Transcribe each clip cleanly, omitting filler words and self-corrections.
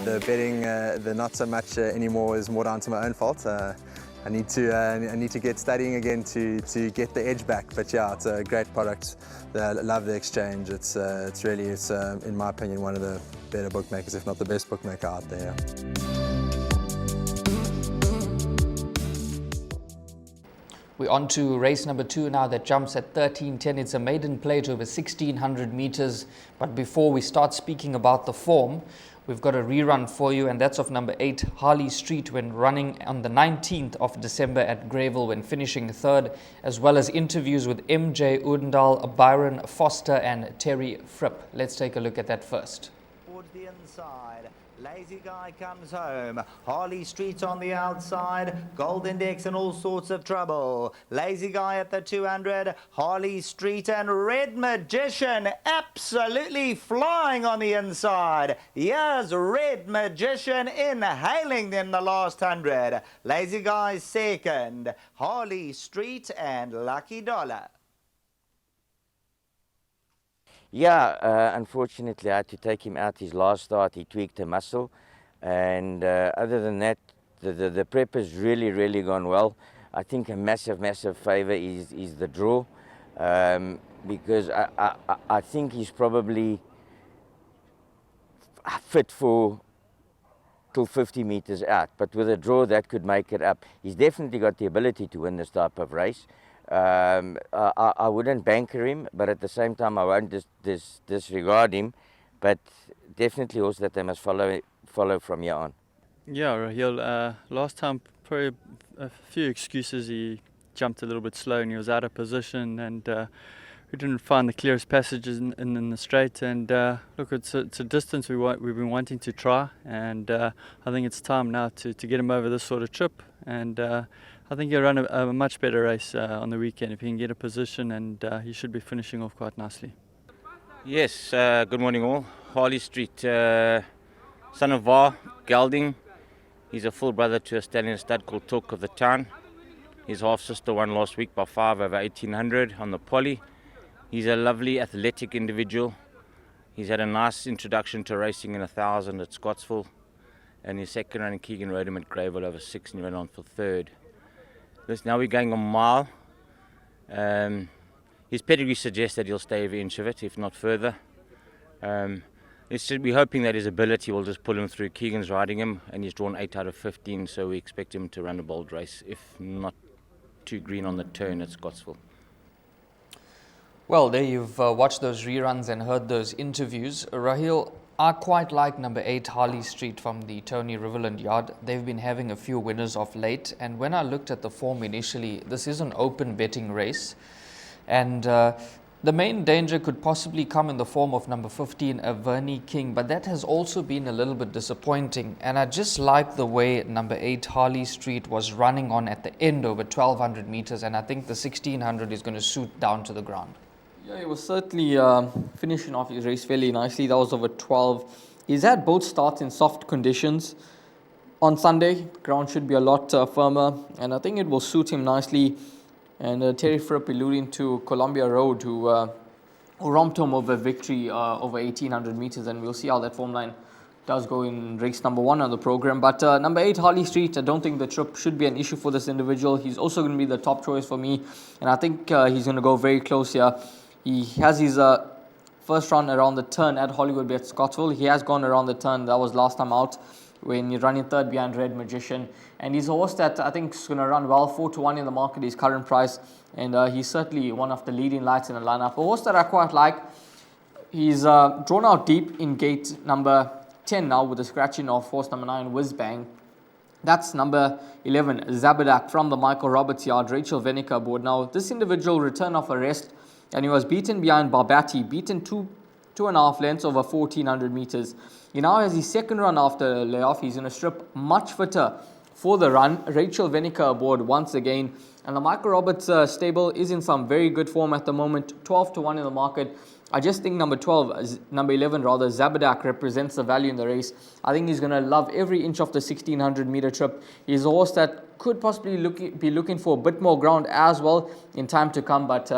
the betting, the not so much anymore, is more down to my own fault. I need to get studying again to get the edge back. But yeah, it's a great product. I love the exchange. It's really, in my opinion, one of the better bookmakers, if not the best bookmaker out there. We're on to race number 2 now, that jumps at 13:10. It's a maiden plate over 1,600 meters. But before we start speaking about the form, we've got a rerun for you, and that's of number 8, Harley Street, when running on the 19th of December at Greyville, when finishing 3rd, as well as interviews with MJ Odendaal, Byron Foster and Terry Fripp. Let's take a look at that first. Towards the inside, Lazy Guy comes home. Harley Street on the outside. Gold Index in all sorts of trouble. Lazy Guy at the 200. Harley Street and Red Magician absolutely flying on the inside. Here's Red Magician inhaling in the last 100. Lazy Guy second. Harley Street and Lucky Dollar. Yeah, unfortunately I had to take him out his last start. He tweaked a muscle, and other than that, the prep has really gone well. I think a massive favour is the draw, because I think he's probably fit for till 50 meters out, but with a draw that could make it up. He's definitely got the ability to win this type of race. I wouldn't banker him, but at the same time I won't disregard him, but definitely also that they must follow from here on. Yeah, Raheel, last time probably a few excuses. He jumped a little bit slow and he was out of position, and we didn't find the clearest passages in the straight. And look, it's a distance we've been wanting to try, and I think it's time now to get him over this sort of trip. And I think he'll run a much better race on the weekend if he can get a position, and he should be finishing off quite nicely. Yes, good morning all. Harley Street, son of Var, Gelding. He's a full brother to a stallion stud called Talk of the Town. His half-sister won last week by 5 over 1,800 on the poly. He's a lovely athletic individual. He's had a nice introduction to racing in 1,000 at Scottsville, and his second run in Keegan rode him at Greyville over 6 and he went on for 3rd. Now we're going a mile. His pedigree suggests that he'll stay every inch of it, if not further. We're hoping that his ability will just pull him through. Keegan's riding him, and he's drawn 8 out of 15, so we expect him to run a bold race, if not too green on the turn at Scottsville. Well, there you've watched those reruns and heard those interviews. Raheel, I quite like number 8 Harley Street from the Tony Riverland yard. They've been having a few winners of late, and when I looked at the form initially, this is an open betting race, and the main danger could possibly come in the form of number 15 Averny King, but that has also been a little bit disappointing. And I just like the way number 8 Harley Street was running on at the end over 1,200 meters, and I think the 1,600 is going to suit down to the ground. Yeah, he was certainly finishing off his race fairly nicely. That was over 12. He's had both starts in soft conditions. On Sunday, ground should be a lot firmer, and I think it will suit him nicely. And Terry Fripp alluding to Columbia Road, who romped home over victory over 1,800 meters, and we'll see how that form line does go in race number 1 on the program. But number 8 Harley Street, I don't think the trip should be an issue for this individual. He's also going to be the top choice for me, and I think he's going to go very close here. He has his first run around the turn at Hollywoodbets Scottsville. He has gone around the turn. That was last time out when you're running 3rd behind Red Magician. And he's a horse that I think is going to run well, 4-1 in the market, his current price. And he's certainly one of the leading lights in the lineup. A horse that I quite like. He's drawn out deep in gate number 10 now with the scratching of horse number 9, Whiz Bang. That's number 11, Zabadak from the Michael Roberts yard, Rachel Venica aboard. Now, this individual returned off a rest, and he was beaten behind Barbati, beaten 2.5 lengths over 1,400 meters. He now has his second run after layoff. He's going to strip much fitter for the run. Rachel Venica aboard once again. And the Michael Roberts stable is in some very good form at the moment, 12-1 in the market. I just think number 11 rather, Zabadak represents the value in the race. I think he's going to love every inch of the 1,600 meter trip. He's a horse that could possibly be looking for a bit more ground as well in time to come, but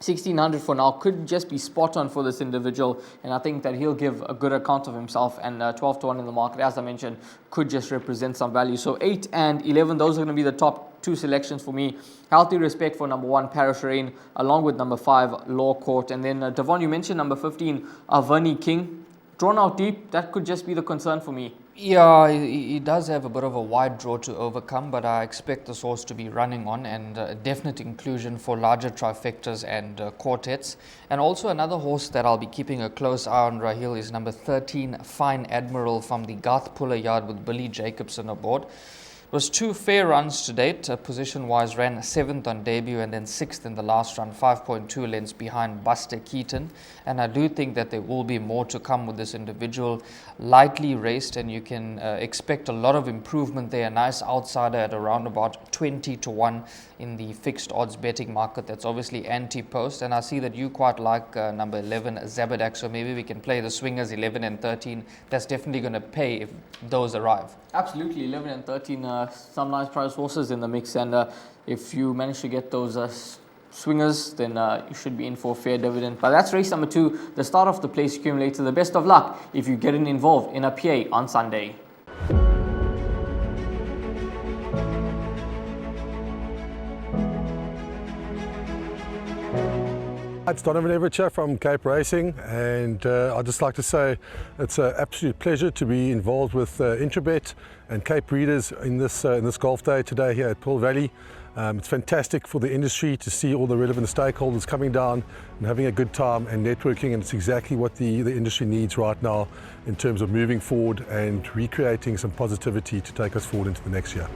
1600 for now could just be spot on for this individual, and I think that he'll give a good account of himself, and 12 to 1 in the market, as I mentioned, could just represent some value. So 8 and 11, those are going to be the top 2 selections for me. Healthy respect for number 1, Parish Rain, along with number 5, Law Court. And then Devon, you mentioned number 15, Avani King. Drawn out deep, that could just be the concern for me. Yeah, he does have a bit of a wide draw to overcome, but I expect this horse to be running on, and a definite inclusion for larger trifectas and quartets. And also another horse that I'll be keeping a close eye on, Raheel, is number 13, Fine Admiral, from the Garth Puller yard with Billy Jacobson aboard. It was 2 fair runs to date. Position-wise, ran 7th on debut and then 6th in the last run, 5.2 lengths behind Buster Keaton. And I do think that there will be more to come with this individual. Lightly raced, and you can expect a lot of improvement there. A nice outsider at around about 20 to 1 in the fixed odds betting market. That's obviously anti-post. And I see that you quite like number 11, Zabadak. So maybe we can play the swingers 11 and 13. That's definitely going to pay if those arrive. Absolutely, 11 and 13, some nice price horses in the mix, and if you manage to get those swingers, then you should be in for a fair dividend. But that's race number 2, the start of the place accumulator. The best of luck if you get involved in a PA on Sunday. It's Donovan Everett from Cape Racing, and I'd just like to say it's an absolute pleasure to be involved with Intrabet and Cape Breeders in this golf day today here at Pearl Valley. It's fantastic for the industry to see all the relevant stakeholders coming down and having a good time and networking, and it's exactly what the industry needs right now in terms of moving forward and recreating some positivity to take us forward into the next year.